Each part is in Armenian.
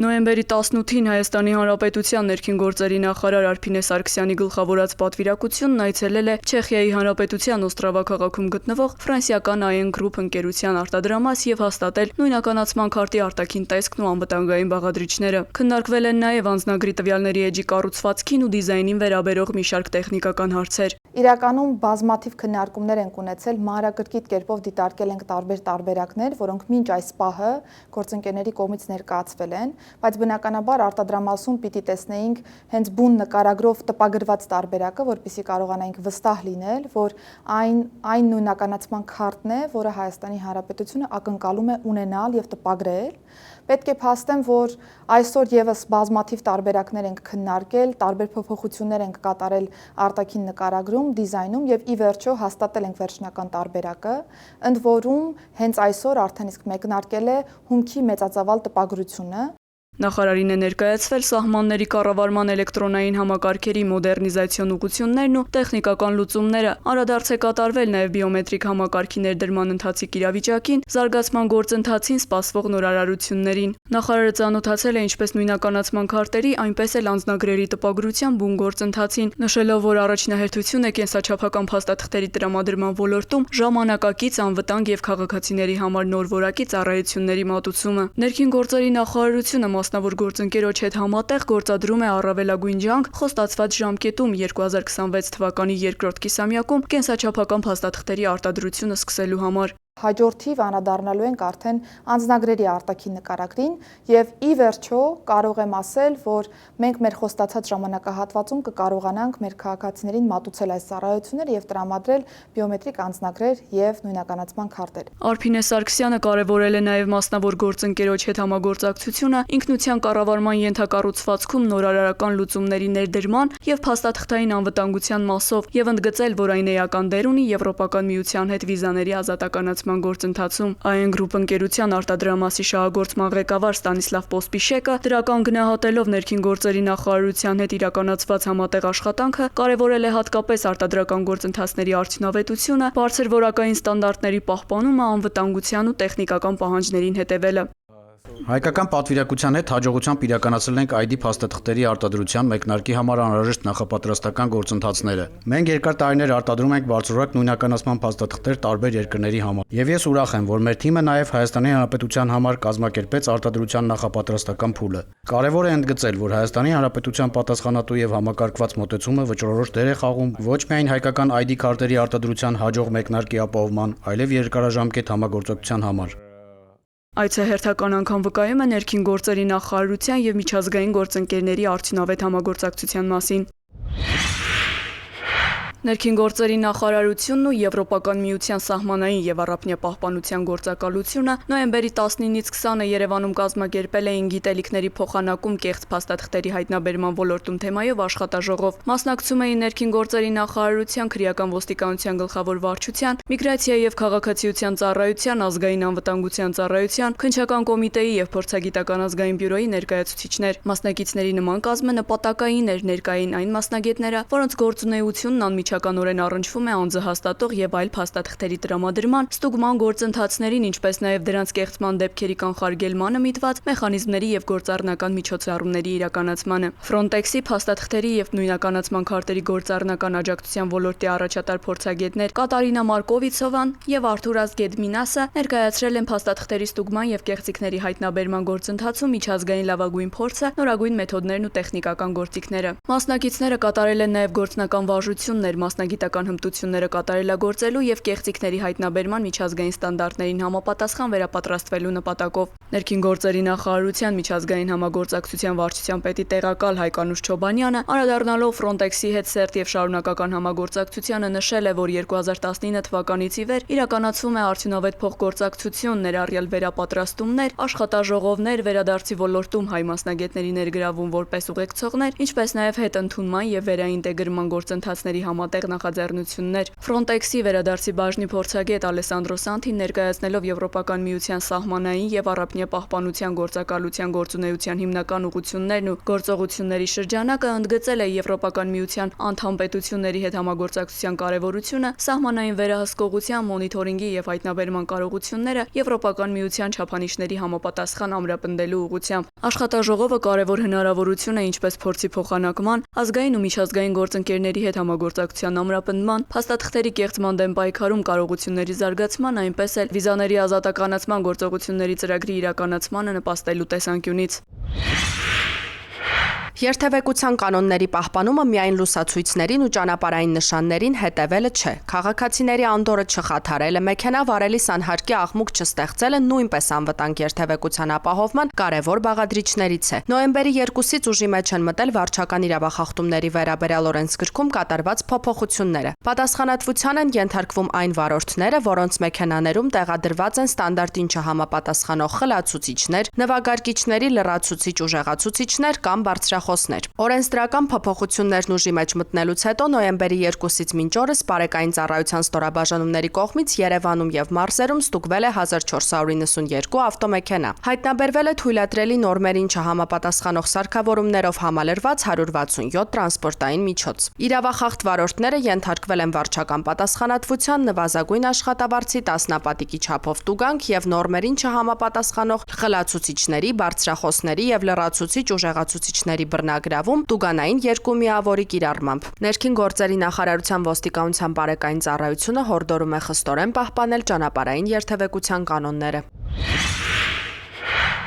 Նոյեմբերի 18-ին Հայաստանի Հանրապետության ներքին գործերի նախարար Արփինե Սարգսյանի գլխավորած պատվիրակությունն այցելել է Չեխիայի Հանրապետության Օստրավա քաղաքում գտնվող ֆրանսիական Ion Group ընկերության արտադրամաս եւ հաստատել նույնականացման քարտի արտաքին տեսքն ու անվտանգային բաղադրիչները։ Քննարկվել են նաեւ անձնագրի տվյալների էջի կառուցվածքին ու դիզայնին վերաբերող մի շարք տեխնիկական հարցեր։ Իրականում բազմաթիվ քննարկումներ են ունեցել, մանրակրկիտ կերպով դիտարկել ենք տարբեր տարբերակներ, որոնք մինչ այս պահը գործընկերների կողմից ներկայացվել են, բայց բնականաբար արտադրամասում պիտի տեսնեինք հենց բուն նկարագրով տպագրված տարբերակը, որպեսզի կարողանայինք վստահ լինել, որ այն նույնականացման քարտն է, որը Հայաստանի Հանրապետությունը ակնկալում է ունենալ եւ տպագրել։ Պետք է փաստեմ, որ այսօր եւս բազմաթիվ տարբերակներ ենք քննարկել, տարբեր փոփոխություններ ենք կատարել արտաքին նկարագրում, դիզայնում եւ ի վերջո հաստատել ենք վերջնական տարբերակը, ընդ որում հենց այսօր արդեն իսկ մեկնարկել է հումքի մեծածավալ տպագրությունը։ Նախարարին է ներկայացվել սահմանների կառավարման էլեկտրոնային համակարգերի մոդեռնիզացիոն ուղղություններն ու տեխնիկական լուծումները, անդրադարձ է կատարվել նաև բիոմետրիկ համակարգի ներդրման ընթացիկ իրավիճակին, զարգացման գործընթացին սպասվող նորարարություններին։ Նախարարը ծանոթացել է ինչպես նույնականացման քարտերի, այնպես էլ անձնագրերի տպագրության բուն գործընթացին, նշելով, որ առաջնահերթություն է կենսաչափական փաստաթղթերի տրամադրման ոլորտում ժամանակակից, անվտանգ եւ քաղաքացիների համար նոր որակի ծառայությունների մատուցումը։ Ներքին գործերի նախարարությունը մասնավոր գործընկերոջ հետ համատեղ գործադրում է առավելագույն ջանք խոստացված ժամկետում 2026 թվականի երկրորդ կիսամյակում կենսաչափական փաստաթղթերի արտադրությունը սկսելու համար։ Հաջորդիվ անդրադառնալու ենք արդեն անձնագրերի արտաքին նկարագրին եւ ի վերջո կարող եմ ասել, որ մենք մեր խոստացած ժամանակահատվածում կկարողանանք մեր քաղաքացիներին մատուցել այս ծառայությունները եւ տրամադրել բիոմետրիկ անձնագրեր եւ նույնականացման քարտեր։ Արփինե Սարգսյանը կարևորել է նաեւ մասնավոր գործընկերոջ հետ համագործակցությունը ինքնության կառավարման ենթակառուցվածքում նորարարական լուծումների ներդրման եւ փաստաթղթային անվտանգության մասով եւ ընդգծել, որ այն էական դեր ունի Եվրոպական միության հետ վիզաների ազատականացման գործընթացում։ Ion Group ընկերության արտադրամասի շահագործման ղեկավար Ստանիսլավ Պոսպիշեկը դրական գնահատելով ներքին գործերի նախարարության հետ իրականացված համատեղ աշխատանքը կարևորել է հատկապես արտադրական գործընթացների արդյունավետությունը, բարձր որակային ստանդարտների պահպանումը, անվտանգության ու տեխնիկական պահանջներին հետևելը։ Հայկական պատվիրակության հետ հաջողությամբ իրականացրել ենք ID փաստաթղթերի արտադրության մեկնարկի համար անհրաժեշտ նախապատրաստական գործընթացները։ Մենք երկար տարիներ արտադրում ենք բարձրորակ նույնականացման փաստաթղթեր տարբեր երկրների համար։ Եվ ես ուրախ եմ, որ մեր թիմը նաև Հայաստանի Հանրապետության համար կազմակերպեց արտադրության նախապատրաստական փուլը։ Կարևոր է ընդգծել, որ Հայաստանի Հանրապետության պատասխանատու եւ համակարգված մոտեցումը վճռորոշ դեր է խաղում ոչ միայն հայկական ID քարտերի արտադրության հաջող մեկնարկի ապահովման, այլև երկարաժամկետ համագործակցության համար։ Այցը հերթական անգամ վկայում է ներքին գործերի նախարարության եւ միջազգային գործընկերների արդյունավետ համագործակցության մասին։ Ներքին գործերի նախարարությունն ու Եվրոպական միության սահմանային եւ առափնյա պահպանության գործակալությունը նոյեմբերի 19-ից 20-ը Երևանում կազմակերպել էին գիտելիքների փոխանակում կեղծ փաստաթղթերի հայտնաբերման ոլորտում թեմայով աշխատաժողով։ Մասնակցում էին ներքին գործերի նախարարության, քրեական ոստիկանության գլխավոր վարչության, միգրացիա եւ քաղաքացիության ծառայության, ազգային անվտանգության ծառայության, քննչական կոմիտեի եւ փորձագիտական ազգային բյուրոյի ներկայացուցիչներ։ Մասնակիցների նման կազմը նպատակային էր ներկային այն մասնագետները, որոնց գործունեությունն անմիջականորեն առնչվում է անձահաստատող եւ այլ փաստաթղթերի տրամադրման, ստուգման գործընթացներին, ինչպես նաեւ դրանց կեղծման դեպքերի կանխարգելմանը միտված մեխանիզմների եւ գործառնական միջոցառումների իրականացմանը։ Frontex-ի փաստաթղթերի եւ նույնականացման քարտերի գործառնական աջակցության ոլորտի առաջատար փորձագետներ Կատարինա Մարկովիցովան եւ Արթուր Ազգեդմինասը ներկայացրել են փաստաթղթերի ստուգման եւ կեղծիքների հայտնաբերման գործընթացում միջազգային լավագույն փորձը, նորագույն մեթոդներն ու տեխնիկական գործիքները։ Մասնակիցները կատարել են նաեւ գործնական վարժություններ, մասնագիտական հմտությունները կատարելագործելու եւ կեղծիքների հայտնաբերման միջազգային ստանդարտներին համապատասխան վերապատրաստվելու նպատակով։ Ներքին գործերի նախարարության միջազգային համագործակցության վարչության պետի տեղակալ Հայկանուշ Չոբանյանը անդրադառնալով Frontex-ի հետ սերտ եւ շարունակական համագործակցությանը նշել է, որ 2019 թվականից ի վեր իրականացվում է արդյունավետ փոխգործակցություն, ներառյալ վերապատրաստումներ, աշխատաժողովներ, վերադարձի ոլորտում հայ մասնագետների ներգրավում որպես ուղեկցողներ, ինչպես նաեւ հետընդունման եւ վերաինտեգրման գործընթացների համատեղ համատեղ նախաձեռնություններ։ Frontex-ի վերադարձի բաժնի փորձագետ Ալեսանդրո Սանթին ներկայացնելով Եվրոպական միության սահմանային եւ առափնյա պահպանության գործակալության գործունեության հիմնական ուղղություններն ու գործողությունների շրջանակը ընդգծել է Եվրոպական միության անդամ պետությունների հետ համագործակցության կարևորությունը, սահմանային վերահսկողության, մոնիթորինգի եւ հայտնաբերման կարողությունները Եվրոպական միության չափանիշների համապատասխան ամրապնդելու ուղղությամբ։ Աշխատաժողովը կարևոր հնարավորություն է ինչպես փորձի փոխանակման, ազգային ու միջազգային գործընկերների հետ համագործակցության ամրապնդման, փաստաթղթերի կեղծման դեմ պայքարում կարողությունների զարգացման, այնպես էլ վիզաների ազատականացման գործողությունների ծրագրի իրականացմանը նպաստելու տեսանկյունից։ Երթևեկության կանոնների պահպանումը միայն լուսացույցներին ու ճանապարհային նշաններին հետևելը չէ։ Քաղաքացիների անդորրը չխաթարելը, մեքենա վարելիս անհարկի աղմուկ չստեղծելը նույնպես անվտանգ երթևեկության ապահովման կարևոր բաղադրիչներից է։ Նոյեմբերի 2-ից ուժի մեջ են մտել վարչական իրավախախտումների վերաբերյալ օրենսգրքում կատարված փոփոխությունները։ Պատասխանատվության են ենթարկվում այն վարորդները, որոնց մեքենաներում տեղադրված են ստանդարտին չհամապատասխանող խլացուցիչներ, նվագարկիչների լրացուցիչ ուժեղացուցիչներ կամ բարձրախոսներ։ Օրենսդրական փոփոխություններն ուժի մեջ մտնելուց հետո նոյեմբերի 2-ից մինչ օրս Բարեկային ծառայության ստորաբաժանումների կողմից Երևանում եւ մարզերում ստուգվել է 1492 ավտոմեքենա։ Հայտնաբերվել է թույլատրելի նորմերին չհամապատասխանող սարքավորումներով համալրված 167 տրանսպորտային միջոց։ Իրավախախտ վարորդները ենթարկվել են վարչական պատասխանատվության, նվազագույն աշխատավարձի 10 պատիկի չափով տուգանք եւ նորմերին չհամապատասխանող խլացուցիչների, բարձրախոսների եւ լրացուցիչ ուժեղացուցիչների բռնագրավում տուգանային 2 միավորի կիրառմամբ։ Ներքին գործերի նախարարության ոստիկանության Բարեկային ծառայությունը հորդորում է խստորեն պահպանել ճանապարհային երթևեկության կանոնները։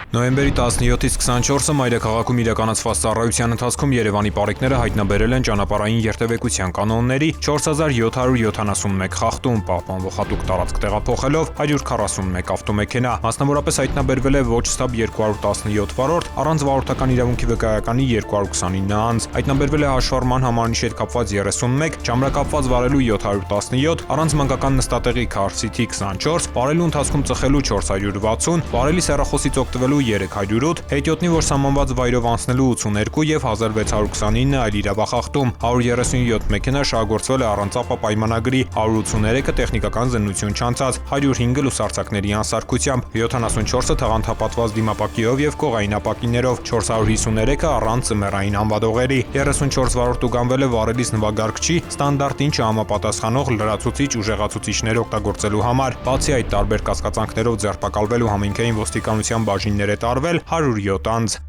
Նոյեմբերի 17-ից 24-ը մայրաքաղաքում իրականացված ծառայության ընթացքում Երևանի պարեկները հայտնաբերել են ճանապարհային երթևեկության կանոնների 4771 խախտում, պահպանվող հատուկ տարածք տեղափոխելով 141 ավտոմեքենա, մասնավորապես հայտնաբերվել է ոչ ստաբ 217 վարորդ, առանց վարորդական իրավունքի վկայականի 229 անձ, հայտնաբերվել է հաշվառման համարնիշի հետ կապված 31, ճամրակապված վարելու 717, առանց մանկական նստատեղի քարսիթի 24, վարելու ընթացքում ծխելու 460, վարելիս հեռախոսից օգտվելու 308, հետիոտնի, որ սահմանված վայրով անցնելու 82 եւ 1629 այլ իրավախախտում, 137 մեքենա շահագործվել է առանց ապա պայմանագրի, 183-ը տեխնիկական զննություն չանցած, 105-ը լուսարձակների անսարքությամբ, 74-ը թաղանթապատված դիմապակիով եւ կողային ապակիներով, 453-ը առանց ծմերային անվադողերի, 34 վարորդ ուղղանվել է վարելիս նվագարկչի ստանդարտին չհամապատասխանող լրացուցիչ ուժեղացուցիչներ օգտագործելու համար, բացի այդ տարբեր կասկածանքներով ձերբակալվել ու համայնքային ոստիկանության բաժիններ է տարվել 107 անձ։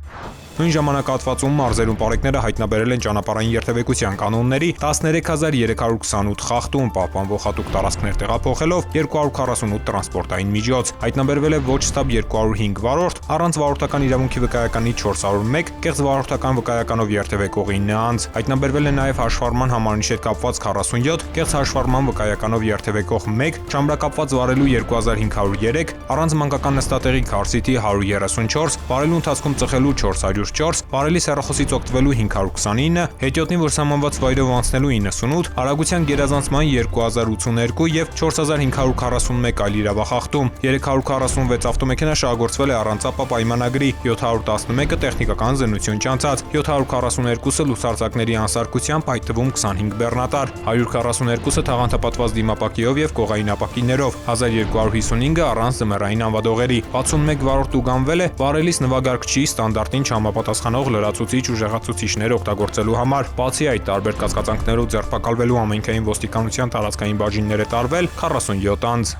Նույն ժամանակահատվածում մարզերում պարեկները հայտնաբերել են ճանապարհային երթևեկության կանոնների 13328 խախտում, պահպանվող հատուկ տարածքներ տեղափոխելով 248 տրանսպորտային միջոց։ Հայտնաբերվել է ոչ ստաբ 205 վարորդ, առանց վարորդական իրավունքի վկայականի 401, կեղծ վարորդական վկայականով երթևեկողի 9 անձ։ Հայտնաբերվել է նաև հաշվառման համարնիշի հետ կապված 47, կեղծ հաշվառման վկայականով երթևեկող 1, ճամրակապված վարելու 2503, առանց մանկական նստատեղի քարսիթի 134, վարելու ընթացքում ծխելու 404, վարելիս հեռախոսից օգտվելու 529, հետիոտնի, որ սահմանված վայրով անցնելու 98, արագության գերազանցման 2082 եւ 4541 այլ իրավախախտում, 346 ավտոմեքենա շահագործվել է առանց ապա պայմանագրի, 711-ը տեխնիկական զննություն չանցած, 742-ը լուսարձակների անսարքությամբ, այդ թվում 25 բեռնատար, 142-ը թաղանթապատված դիմապակիով եւ կողային ապակիներով, 1255-ը առանց զմերային անվադողերի, 61 վարորդ ուղղանվել է վարելիս նվագարկչի ստանդարտին չհամապատասխանող լրացուցիչ ուժեղացուցիչներ օգտագործելու համար, բացի այդ տարբեր կասկածանքներով ձերբակալվելու համայնքային ոստիկանության տարածքային բաժիններ է տարվել 47 անձ։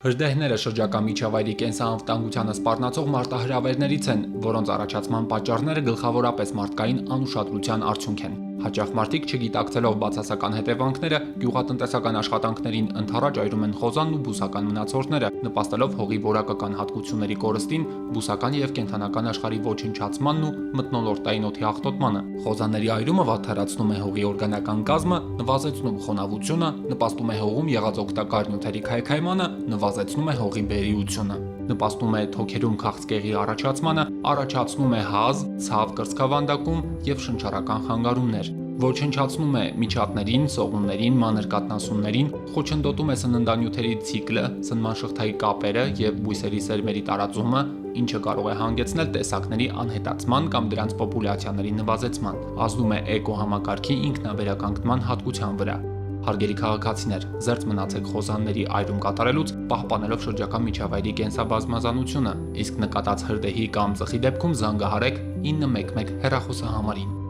Հրդեհները շրջակա միջավայրի կենսանվտանգությանը սպառնացող մարտահրավերներից են, որոնց առաջացման պատճառները գլխավորապես մարդկային անուշադրության արդյունք են։ Հաճախ մարդիկ չգիտակցելով բացասական հետևանքները գյուղատնտեսական աշխատանքներին ընդառաջ այրում են խոզանն ու բուսական մնացորդները, նպաստելով հողի որակական հատկությունների կորստին, բուսական եւ կենդանական աշխարհի ոչնչացմանն ու մթնոլորտային օդի աղտոտմանը։ Խոզաների այրումը վատթարացնում է հողի օրգանական կազմը, նվազեցնում խոնավությունը, նպաստում է հողում եղած օգտակար նյութերի քայքայմանը, նվազեցնում է հողի բերիությունը, նպաստում է թոքերում քաղցկեղի առաջացմանը, առաջացնում է հազ, ցավ կրծքավանդակում եւ շնչառական խանգարումներ, ոչնչացնում է միջատներին, սողուններին, մանր կաթնասուններին, խոչընդոտում է սննդանյութերի ցիկլը, սնման շղթայի կապերը եւ բույսերի սերմերի տարածումը, ինչը կարող է հանգեցնել տեսակների անհետացման կամ դրանց պոպուլյացիաների նվազեցման, ազդում է էկոհամակարգի ինքնավերականգնման հատկության վրա։ Հարգելի քաղաքացիներ, զերծ մնացեք խոզանների այրում կատարելուց, պահպանելով շրջակա միջավայրի կենսաբազմազանությունը, իսկ նկատած հրդեհի կամ ծխի դեպքում զանգահարեք 911 հեռախոսահամարին։